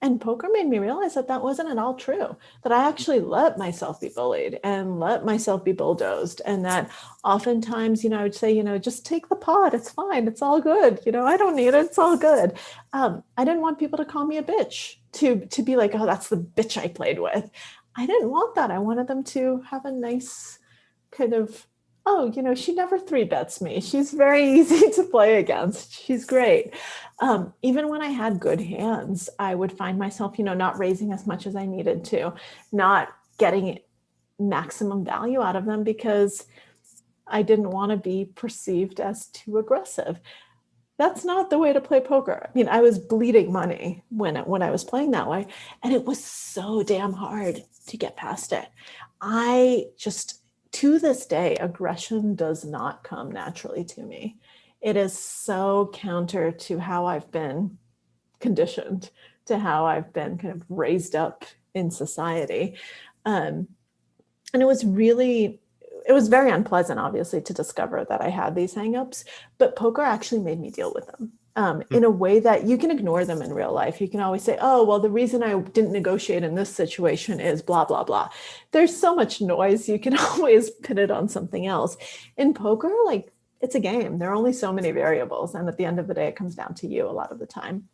And poker made me realize that wasn't at all true, that I actually let myself be bullied and let myself be bulldozed. And that oftentimes, I would say, just take the pot. It's fine. It's all good. I don't need it. It's all good. I didn't want people to call me a bitch, to be like, oh, that's the bitch I played with. I didn't want that. I wanted them to have a nice kind of, oh, she never 3-bets me. She's very easy to play against. She's great. Even when I had good hands, I would find myself, not raising as much as I needed to, not getting maximum value out of them because I didn't want to be perceived as too aggressive. That's not the way to play poker. I mean, I was bleeding money when I was playing that way, and it was so damn hard to get past it. To this day, aggression does not come naturally to me. It is so counter to how I've been conditioned, to how I've been kind of raised up in society. And it was very unpleasant, obviously, to discover that I had these hangups, but poker actually made me deal with them in a way that you can ignore them in real life. You can always say, oh, well, the reason I didn't negotiate in this situation is blah, blah, blah. There's so much noise. You can always pin it on something else. In poker, it's a game. There are only so many variables. And at the end of the day, it comes down to you a lot of the time.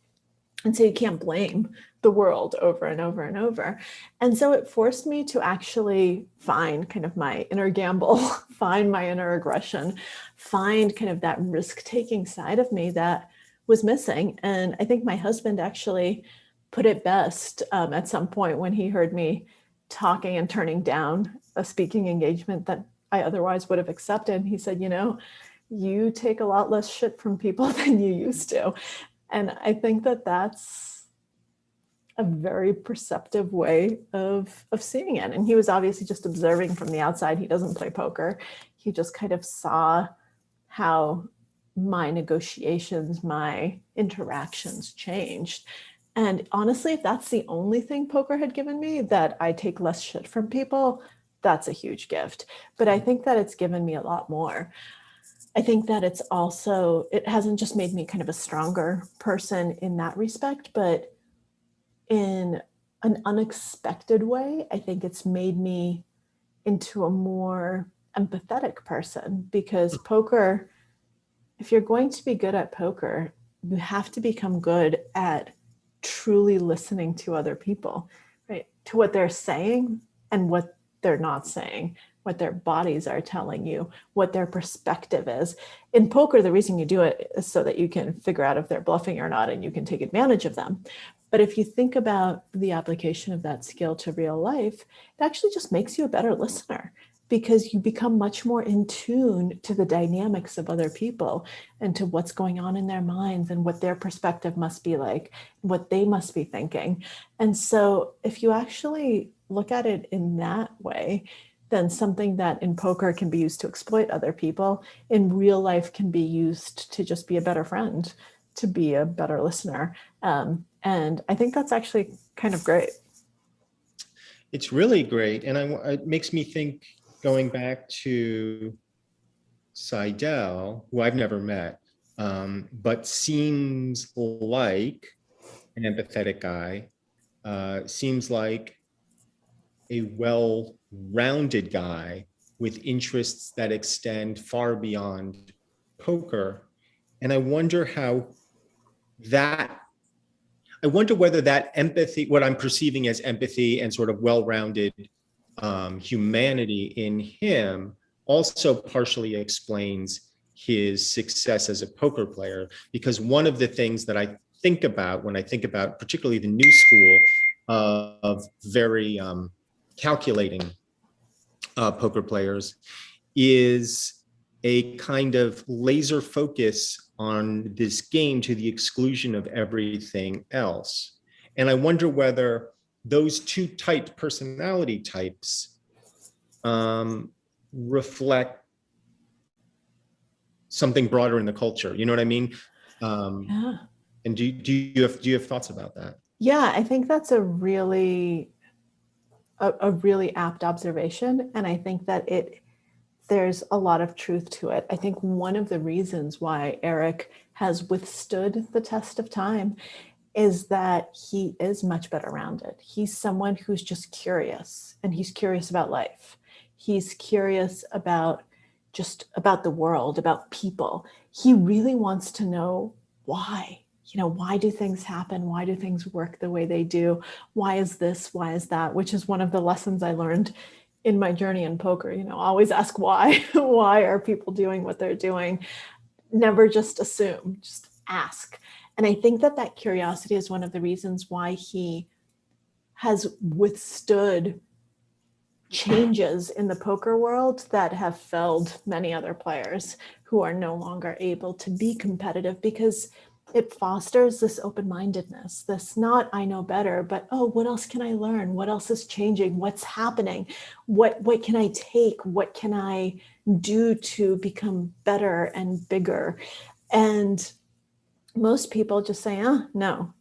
And so you can't blame the world over and over and over. And so it forced me to actually find kind of my inner gamble, find my inner aggression, find kind of that risk-taking side of me that was missing. And I think my husband actually put it best at some point when he heard me talking and turning down a speaking engagement that I otherwise would have accepted. He said, you take a lot less shit from people than you used to. And I think that that's a very perceptive way of seeing it. And he was obviously just observing from the outside. He doesn't play poker. He just kind of saw how my negotiations, my interactions changed. And honestly, if that's the only thing poker had given me, that I take less shit from people, that's a huge gift. But I think that it's given me a lot more. I think that it hasn't just made me kind of a stronger person in that respect, but in an unexpected way, I think it's made me into a more empathetic person, because poker, if you're going to be good at poker, you have to become good at truly listening to other people, right? To what they're saying and what they're not saying, what their bodies are telling you, what their perspective is. In poker, the reason you do it is so that you can figure out if they're bluffing or not, and you can take advantage of them. But if you think about the application of that skill to real life, it actually just makes you a better listener, because you become much more in tune to the dynamics of other people and to what's going on in their minds and what their perspective must be like, what they must be thinking. And so if you actually look at it in that way, then something that in poker can be used to exploit other people, in real life can be used to just be a better friend, to be a better listener. And I think that's actually kind of great. It's really great. And it makes me think, going back to Seidel, who I've never met, but seems like an empathetic guy, seems like a well-rounded guy with interests that extend far beyond poker. And I wonder whether that empathy, what I'm perceiving as empathy and sort of well-rounded humanity in him, also partially explains his success as a poker player. Because one of the things that I think about when I think about particularly the new school of very calculating poker players is a kind of laser focus on this game to the exclusion of everything else. And I wonder whether those two personality types reflect something broader in the culture. You know what I mean? Yeah. And do you have thoughts about that? Yeah, I think that's a really apt observation. And I think that there's a lot of truth to it. I think one of the reasons why Erik has withstood the test of time is that he is much better rounded. He's someone who's just curious, and he's curious about life. He's curious about the world, about people. He really wants to know why. Why do things happen? Why do things work the way they do? Why is this? Why is that? Which is one of the lessons I learned in my journey in poker. Always ask why. Why are people doing what they're doing? Never just assume, just ask. And I think that curiosity is one of the reasons why he has withstood changes in the poker world that have felled many other players who are no longer able to be competitive, because it fosters this open-mindedness, this not I know better, but what else can I learn? What else is changing? What's happening? What can I take? What can I do to become better and bigger? And most people just say, no,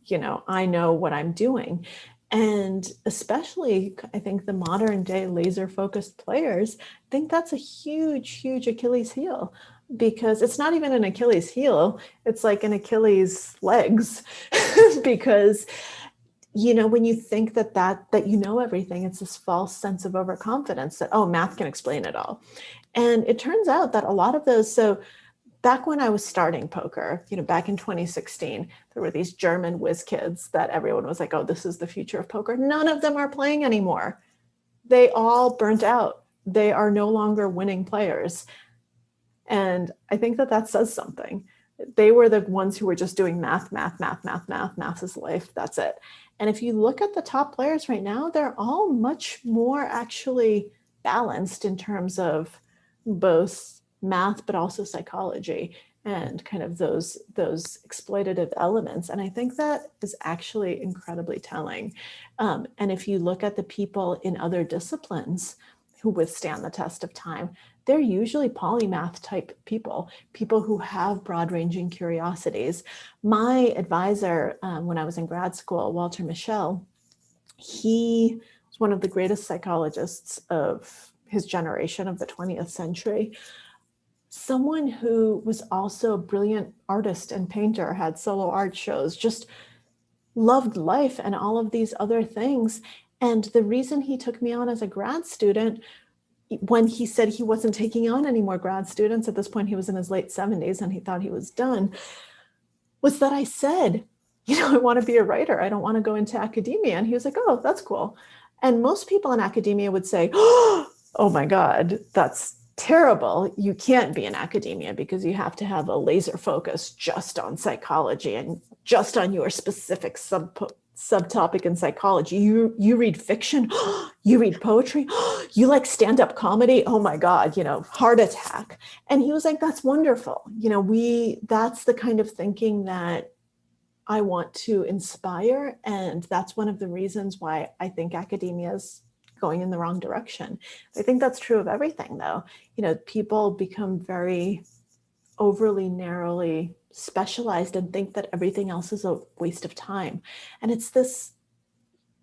I know what I'm doing. And especially, I think the modern day laser focused players think that's a huge, huge Achilles heel, because it's not even an Achilles heel. It's like an Achilles legs, because, when you think that you know everything, it's this false sense of overconfidence that, math can explain it all. And it turns out that a lot of those, so back when I was starting poker, back in 2016, there were these German whiz kids that everyone was like, this is the future of poker. None of them are playing anymore. They all burnt out. They are no longer winning players. And I think that says something. They were the ones who were just doing math. Math is life. That's it. And if you look at the top players right now, they're all much more actually balanced in terms of both math, but also psychology and kind of those exploitative elements. And I think that is actually incredibly telling. And if you look at the people in other disciplines who withstand the test of time, they're usually polymath type people who have broad ranging curiosities. My advisor, when I was in grad school, Walter Mischel, he was one of the greatest psychologists of his generation of the 20th century. Someone who was also a brilliant artist and painter, had solo art shows, just loved life and all of these other things. And the reason he took me on as a grad student, when he said he wasn't taking on any more grad students, at this point he was in his late 70s and he thought he was done, was that I said, I want to be a writer. I don't want to go into academia. And he was like, oh, that's cool. And most people in academia would say, oh my God, that's terrible. You can't be in academia because you have to have a laser focus just on psychology and just on your specific subtopic in psychology. You read fiction, you read poetry, you like stand-up comedy. Oh my God, heart attack. And he was like, that's wonderful. That's the kind of thinking that I want to inspire. And that's one of the reasons why I think academia is going in the wrong direction. I think that's true of everything though. People become very overly narrowly specialized and think that everything else is a waste of time. And it's this,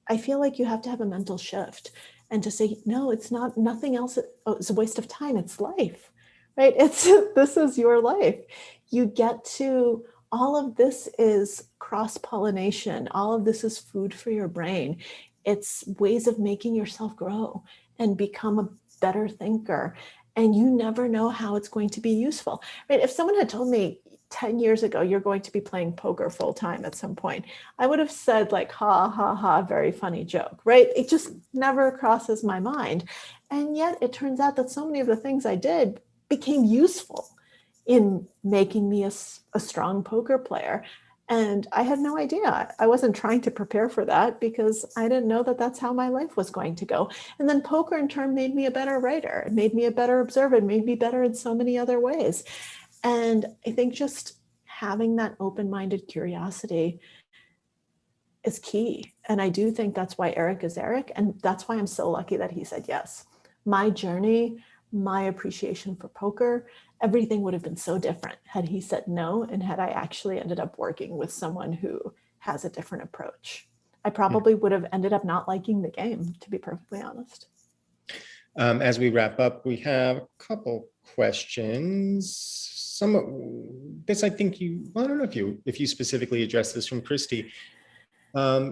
I feel like you have to have a mental shift and to say, no, it's not, nothing else is a waste of time. It's life, right? This is your life. You get to, all of this is cross-pollination. All of this is food for your brain. It's ways of making yourself grow and become a better thinker. And you never know how it's going to be useful. Right? If someone had told me 10 years ago, you're going to be playing poker full time at some point, I would have said like, ha, ha, ha, very funny joke, right? It just never crosses my mind. And yet it turns out that so many of the things I did became useful in making me a strong poker player. And I had no idea. I wasn't trying to prepare for that because I didn't know that that's how my life was going to go. And then poker in turn made me a better writer. It made me a better observer. It made me better in so many other ways. And I think just having that open-minded curiosity is key. And I do think that's why Erik is Erik. And that's why I'm so lucky that he said yes. My journey, my appreciation for poker, everything would have been so different had he said no and had I actually ended up working with someone who has a different approach. I probably would have ended up not liking the game, to be perfectly honest. As we wrap up, we have a couple questions. Some of this, I think I don't know if you specifically addressed this from Christy.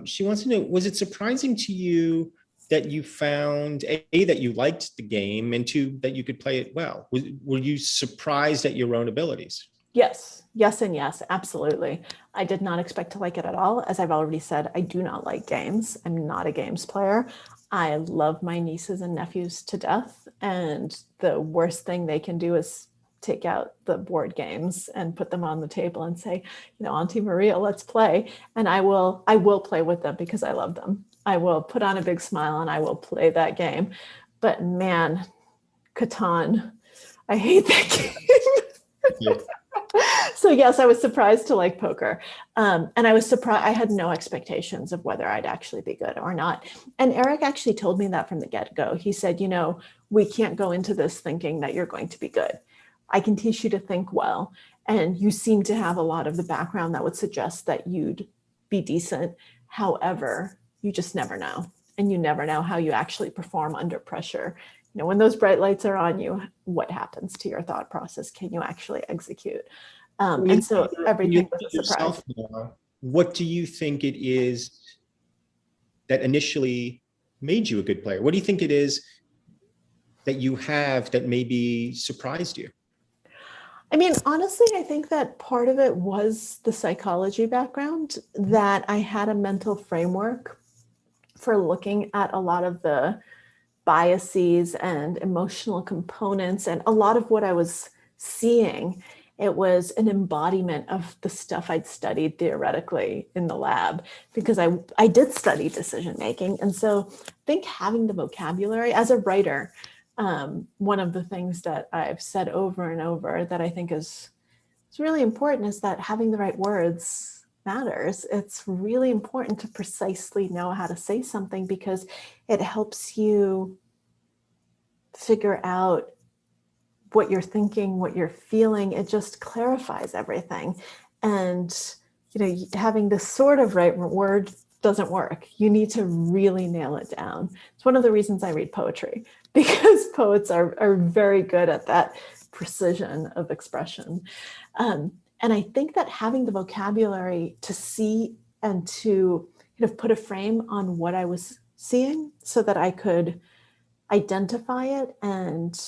She wants to know, was it surprising to you that you found that you liked the game and two, that you could play it well? Were you surprised at your own abilities? Yes, and yes, absolutely. I did not expect to like it at all. As I've already said, I do not like games. I'm not a games player. I love my nieces and nephews to death. And the worst thing they can do is take out the board games and put them on the table and say, Auntie Maria, let's play. And I will play with them because I love them. I will put on a big smile and I will play that game. But man, Catan, I hate that game. So yes, I was surprised to like poker. And I was surprised, I had no expectations of whether I'd actually be good or not. And Erik actually told me that from the get-go. He said, we can't go into this thinking that you're going to be good. I can teach you to think well. And you seem to have a lot of the background that would suggest that you'd be decent. However, you just never know. And you never know how you actually perform under pressure. When those bright lights are on you, what happens to your thought process? Can you actually execute? And so everything was a surprise. What do you think it is that initially made you a good player? What do you think it is that you have that maybe surprised you? I mean, honestly, I think that part of it was the psychology background, that I had a mental framework for looking at a lot of the biases and emotional components and a lot of what I was seeing. It was an embodiment of the stuff I'd studied theoretically in the lab, because I did study decision making. And so I think having the vocabulary as a writer, one of the things that I've said over and over that I think is really important is that having the right words matters. It's really important to precisely know how to say something, because it helps you figure out what you're thinking, what you're feeling. It just clarifies everything. And, having this sort of right word doesn't work. You need to really nail it down. It's one of the reasons I read poetry, because poets are very good at that precision of expression. And I think that having the vocabulary to see and to put a frame on what I was seeing so that I could identify it and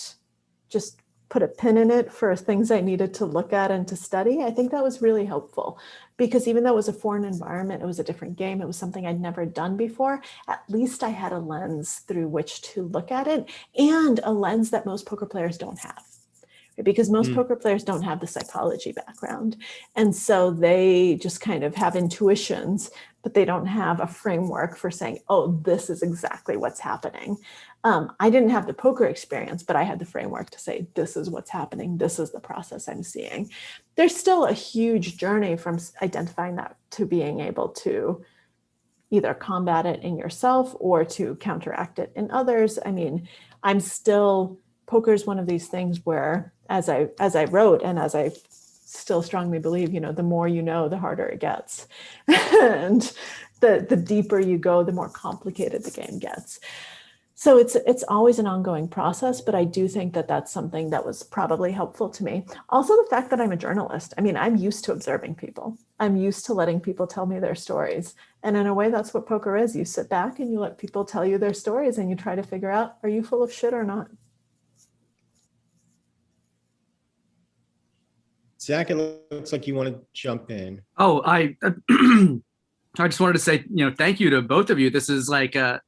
just put a pin in it for things I needed to look at and to study, I think that was really helpful, because even though it was a foreign environment, it was a different game, it was something I'd never done before, at least I had a lens through which to look at it, and a lens that most poker players don't have. Because most poker players don't have the psychology background. And so they just kind of have intuitions, but they don't have a framework for saying, oh, this is exactly what's happening. I didn't have the poker experience, but I had the framework to say, this is what's happening. This is the process I'm seeing. There's still a huge journey from identifying that to being able to either combat it in yourself or to counteract it in others. I mean, poker is one of these things where, as I wrote, and as I still strongly believe, the more you know, the harder it gets. And the deeper you go, the more complicated the game gets. So it's always an ongoing process, but I do think that that's something that was probably helpful to me. Also, the fact that I'm a journalist. I mean, I'm used to observing people. I'm used to letting people tell me their stories. And in a way, that's what poker is. You sit back and you let people tell you their stories, and you try to figure out, are you full of shit or not? Zach, it looks like you want to jump in. Oh, I just wanted to say, thank you to both of you. This is like a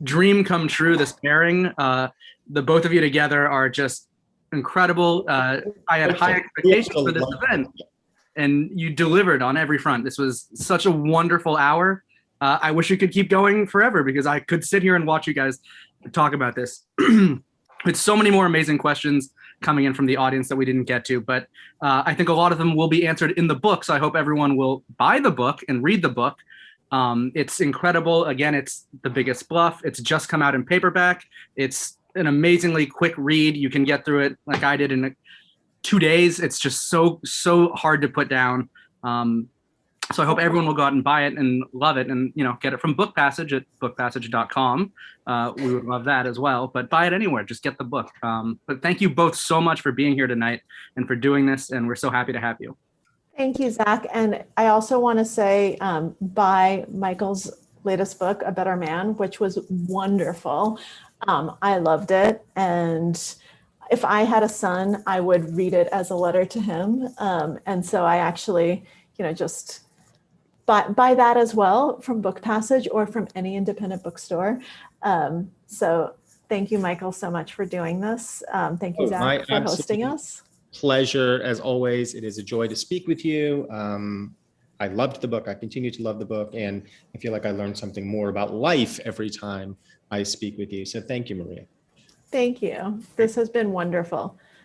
dream come true, this pairing. The both of you together are just incredible. I had high expectations for this event, and you delivered on every front. This was such a wonderful hour. I wish it could keep going forever, because I could sit here and watch you guys talk about this. It's so many more amazing questions coming in from the audience that we didn't get to, but I think a lot of them will be answered in the book. So I hope everyone will buy the book and read the book. It's incredible. Again, it's The Biggest Bluff. It's just come out in paperback. It's an amazingly quick read. You can get through it like I did in 2 days. It's just so hard to put down. So I hope everyone will go out and buy it and love it, and get it from Book Passage at bookpassage.com. We would love that as well, but buy it anywhere. Just get the book. But thank you both so much for being here tonight and for doing this, and we're so happy to have you. Thank you, Zach. And I also want to say, buy Michael's latest book, A Better Man, which was wonderful. I loved it. And if I had a son, I would read it as a letter to him. And so I actually, just buy that as well from Book Passage or from any independent bookstore. So thank you, Michael, so much for doing this. Thank you, Zach, for hosting us. Pleasure, as always. It is a joy to speak with you. I loved the book. I continue to love the book. And I feel like I learned something more about life every time I speak with you. So thank you, Maria. Thank you. This has been wonderful.